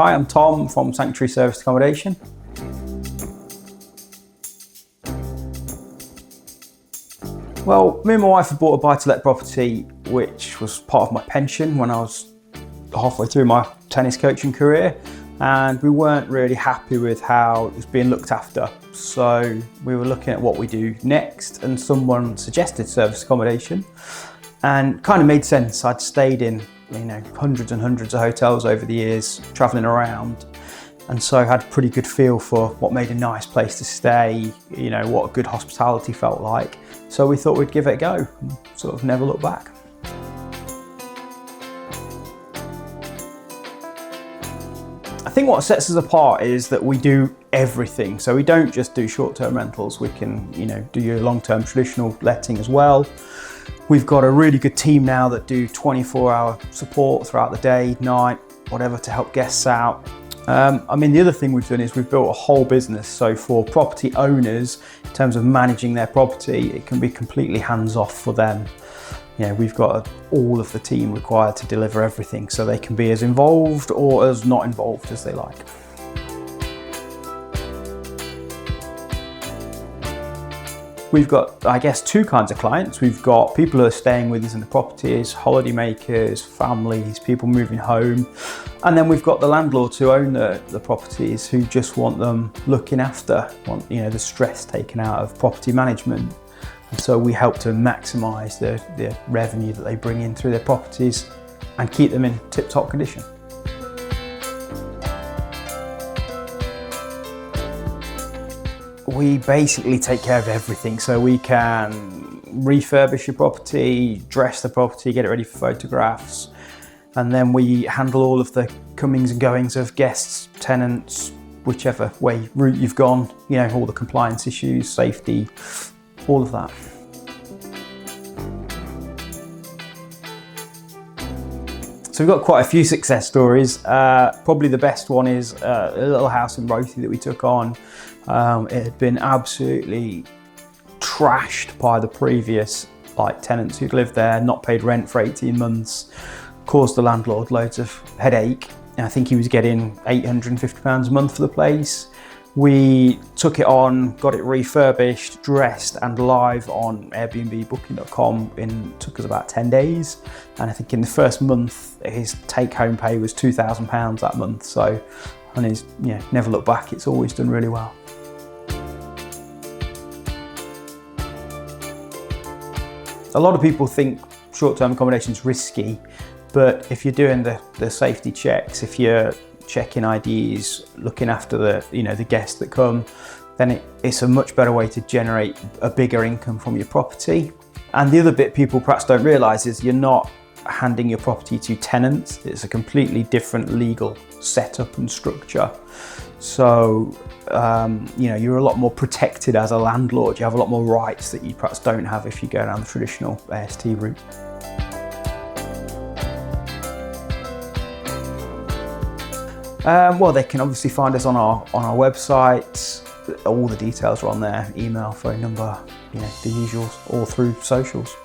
hi, I'm Tom from Sanctuary Serviced Accommodation. Well, me and my wife had bought a buy-to-let property, which was part of my pension when I was halfway through my tennis coaching career, and we weren't really happy with how it was being looked after. So we were looking at what we do next, and someone suggested service accommodation, and kind of made sense. I'd stayed in hundreds and hundreds of hotels over the years, traveling around, and so I had a pretty good feel for what made a nice place to stay, what good hospitality felt like. So we thought we'd give it a go and sort of never look back. I think what sets us apart is that we do everything. So we don't just do short-term rentals, we can do your long-term traditional letting as well. We've got a really good team now that do 24-hour support throughout the day, night, whatever, to help guests out. The other thing we've done is we've built a whole business. So for property owners, in terms of managing their property, it can be completely hands-off for them. We've got all of the team required to deliver everything, so they can be as involved or as not involved as they like. We've got, two kinds of clients. We've got people who are staying with us in the properties, holiday makers, families, people moving home. And then we've got the landlords who own the properties, who just want them looking after, want the stress taken out of property management. And so we help to maximise the revenue that they bring in through their properties and keep them in tip-top condition. We basically take care of everything. So we can refurbish your property, dress the property, get it ready for photographs. And then we handle all of the comings and goings of guests, tenants, whichever route you've gone, all the compliance issues, safety, all of that. So we've got quite a few success stories. Probably the best one is a little house in Rothy that we took on. It had been absolutely trashed by the previous tenants who'd lived there, not paid rent for 18 months, caused the landlord loads of headache. And I think he was getting £850 a month for the place. We took it on, got it refurbished, dressed and live on Airbnb, booking.com. Took us about 10 days. And I think in the first month, his take-home pay was £2,000 that month. So, and he's never looked back. It's always done really well. A lot of people think short-term accommodation is risky, but if you're doing the safety checks, if you're checking IDs, looking after the guests that come, then it's a much better way to generate a bigger income from your property. And the other bit people perhaps don't realise is you're not handing your property to tenants. It's a completely different legal setup and structure. So you're a lot more protected as a landlord. You have a lot more rights that you perhaps don't have if you go down the traditional AST route. They can obviously find us on our website. All the details are on there: email, phone number, the usuals, or through socials.